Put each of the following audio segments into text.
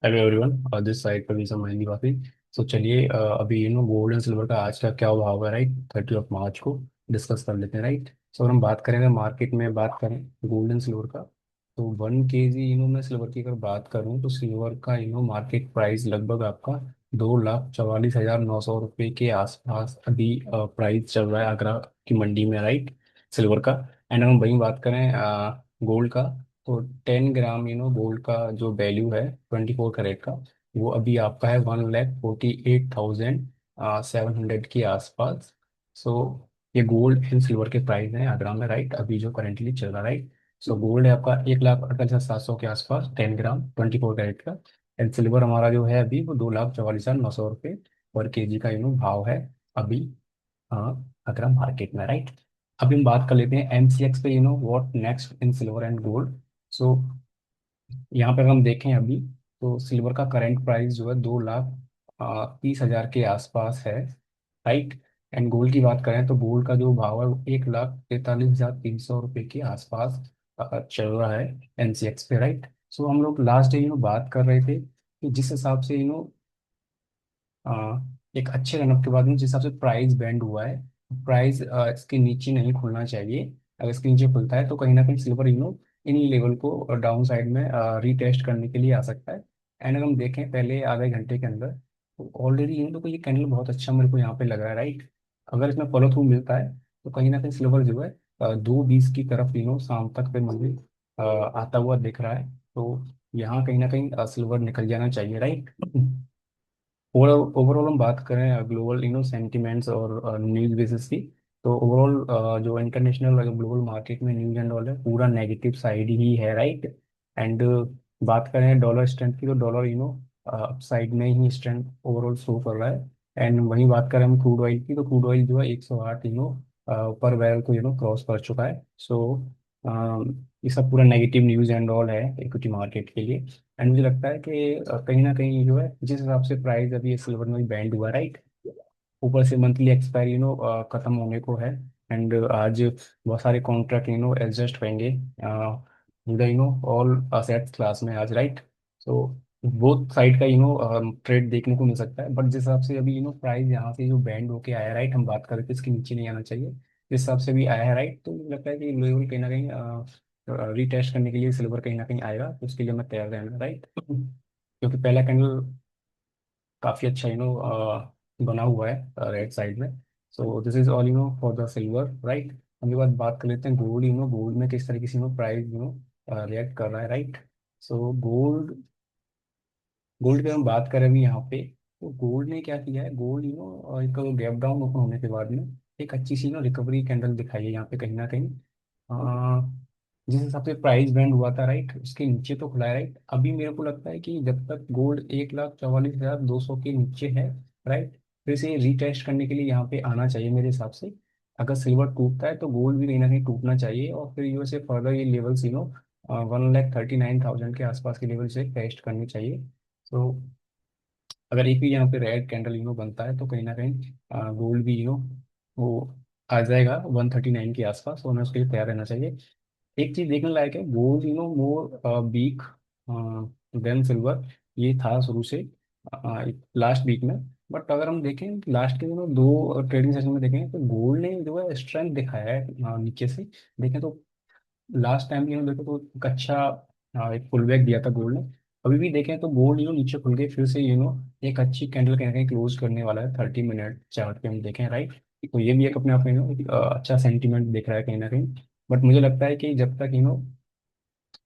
Hello everyone, this side पर भी सब महेंदी काफी। तो चलिए, अभी गोल्ड एंड सिल्वर का आज का क्या भाव है, राइट? 30 मार्च को डिस्कस कर लेते हैं, राइट? सो अगर हम बात करेंगे मार्केट में, बात करें गोल्ड एंड सिल्वर का, तो 1 केजी मैं सिल्वर की अगर बात करूं तो सिल्वर का मार्केट प्राइस लगभग आपका 2,44,900 रुपये के आसपास अभी प्राइस चल रहा है आगरा की मंडी में, राइट? सिल्वर का। एंड अगर हम वही बात करें गोल्ड का, तो 10 ग्राम गोल्ड का जो वैल्यू है 24 कैरेट का, वो अभी आपका है 1,48,700 के आसपास। सो ये गोल्ड एंड सिल्वर के प्राइस हैं आगरा में, राइट? अभी जो करेंटली चल रहा है, राइट? सो गोल्ड है आपका 1,48,700 के आसपास, 10 ग्राम 24 कैरेट का। एंड सिल्वर हमारा जो है अभी वो 2,44,900 रुपये पर केजी का भाव है अभी, आगरा मार्केट में, राइट? अभी हम बात कर लेते हैं एमसीएक्स पे, what next in silver and gold. So यहाँ पे अगर हम देखें अभी, तो सिल्वर का करंट प्राइस जो है 2,30,000 के आसपास है, राइट? एंड गोल्ड की बात करें तो गोल्ड का जो भाव है वो 1,43,300 रुपये के आसपास चल रहा है एनसीएक्स पे, राइट? सो हम लोग लास्ट डे बात कर रहे थे कि जिस हिसाब से एक अच्छे रनअप के बाद में जिस हिसाब से प्राइस बैंड हुआ है, प्राइस इसके नीचे नहीं खुलना चाहिए। अगर इसके नीचे खुलता है तो कहीं ना कहीं सिल्वर इन लेवल को डाउन साइड में रीटेस्ट करने के लिए आ सकता है। एंड अगर हम देखें पहले आधे घंटे के अंदर, तो ऑलरेडी को ये कैंडल बहुत अच्छा मेरे को यहाँ पे लग रहा है, राइट? अगर इसमें फॉलो थ्रू मिलता है तो कहीं ना कहीं सिल्वर जो है 2,20 की तरफ शाम तक पे मुझे आता हुआ दिख रहा है। तो यहाँ कहीं ना कहीं सिल्वर निकल जाना चाहिए, राइट? ओवरऑल हम बात करें ग्लोबल सेंटिमेंट्स और न्यूज बेसिस की, तो ओवरऑल जो इंटरनेशनल ग्लोबल मार्केट में न्यूज एंड ऑल है पूरा नेगेटिव साइड ही है, राइट? एंड बात करें डॉलर स्ट्रेंथ की, तो डॉलर अप साइड में ही स्ट्रेंथ ओवरऑल शो कर रहा है। एंड वहीं बात करें हम क्रूड ऑयल की, तो क्रूड ऑयल जो है 108 पर बैरल को क्रॉस कर चुका है। सो ये सब पूरा नेगेटिव न्यूज एंड ऑल है इक्विटी मार्केट के लिए। एंड मुझे लगता है कि कहीं ना कहीं जो है जिस हिसाब से प्राइस अभी ये सिल्वर में बैंड हुआ, राइट? ऊपर से मंथली एक्सपायरी खत्म होने को है। एंड आज बहुत सारे कॉन्ट्रैक्ट एडजस्ट होंगे ऑल असेट्स क्लास में आज, राइट? सो बोथ साइड का ट्रेड देखने को मिल सकता है, बट जिस हिसाब से अभी प्राइस यहाँ से जो बैंड होके आया है, राइट? हम बात कर रहे थे इसके नीचे नहीं आना चाहिए, जिस हिसाब से भी आया है, राइट? तो मुझे लगता है कि लेवल कहीं ना कहीं रीटेस्ट करने के लिए सिल्वर कहीं ना कहीं आएगा, तो उसके लिए मैं तैयार रहना, राइट? क्योंकि पहला कैंडल काफी अच्छा बना हुआ है राइट साइड में। सो this is all for the silver, right? हम ये बात कर लेते हैं गोल्ड। गोल्ड में किस तरीके से प्राइस रिएक्ट कर रहा है, राइट? सो गोल्ड गोल्ड पे हम बात करें अभी यहाँ पे, तो गोल्ड ने क्या किया है, गोल्ड एक गैप डाउन ओपन होने के बाद में एक अच्छी सी रिकवरी कैंडल दिखाई है यहाँ पे कहीं ना कहीं। जिस हिसाब से प्राइस बैंड हुआ था, राइट, उसके नीचे तो खुला है, राइट? अभी मेरे को लगता है कि जब तक गोल्ड 1,44,200 के नीचे है, राइट, फिर से रीटेस्ट करने के लिए यहाँ पे आना चाहिए मेरे हिसाब से। अगर सिल्वर टूटता है तो गोल्ड भी कहीं ना कहीं टूटना चाहिए, और फिर यूएसए फर्दर ये लेवल्स 1,39,000 के आसपास के लेवल से टेस्ट करनी चाहिए। तो अगर एक भी यहाँ पे रेड कैंडल बनता है तो कहीं ना कहीं गोल्ड भी वो आ जाएगा 139 के आसपास, तो हमें उसके लिए तैयार रहना चाहिए। एक चीज देखने लायक है, gold more weak than silver, ये था शुरू से लास्ट वीक में। बट अगर हम देखें लास्ट के दो ट्रेडिंग सेशन में देखें तो गोल्ड ने जो है स्ट्रेंथ दिखाया है नीचे से। देखें तो लास्ट टाइम देखो तो एक अच्छा एक पुल बैक दिया था गोल्ड ने। अभी भी देखें तो गोल्ड नीचे खुल के फिर से एक अच्छी कैंडल कहीं ना कहीं क्लोज करने वाला है 30 मिनट चार्ट पे हम देखें, राइट? तो ये भी एक अपने आप में एक अच्छा सेंटीमेंट दिख रहा है कहीं ना कहीं। बट मुझे लगता है कि जब तक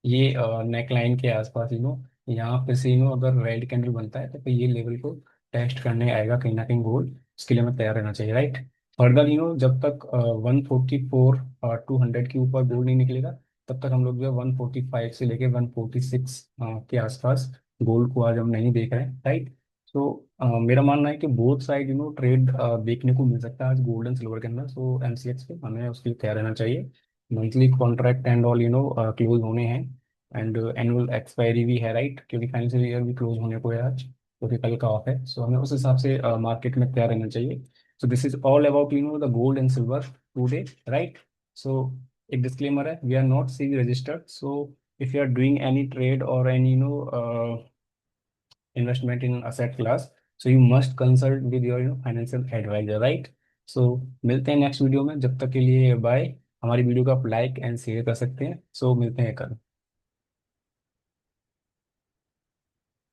ये नेक लाइन के आसपास यहाँ पे से अगर रेड कैंडल बनता है तो फिर ये लेवल को टेस्ट करने आएगा कहीं ना कहीं गोल्ड। उसके लिए हमें तैयार रहना चाहिए, राइट? फर्दर जब तक 144 200 के ऊपर गोल्ड नहीं निकलेगा, तब तक हम लोग जो है 145 से लेके 146 के आसपास गोल्ड को आज हम नहीं देख रहे हैं, राइट? तो मेरा मानना है कि बोथ साइड ट्रेड देखने को मिल सकता है आज गोल्ड एंड सिल्वर के अंदर। सो एमसीएक्स पे हमें उसके लिए तैयार रहना चाहिए। Monthly contract and all close होने हैं। एंड एनुअल एक्सपायरी भी है, राइट? क्योंकि फाइनेंशियल ईयर भी क्लोज होने को है आज, क्योंकि कल का ऑफ है। सो हमें उस हिसाब से मार्केट में तैयार रहना चाहिए। So this is all about the gold and silver today, right? So एक डिस्क्लेमर है, we are not SEBI registered. So if you are doing any trade or any investment in asset class, so you must consult with your financial advisor, right. So मिलते हैं next video में, जब तक के लिए bye. हमारी video को आप लाइक एंड शेयर कर सकते हैं। सो मिलते हैं कल।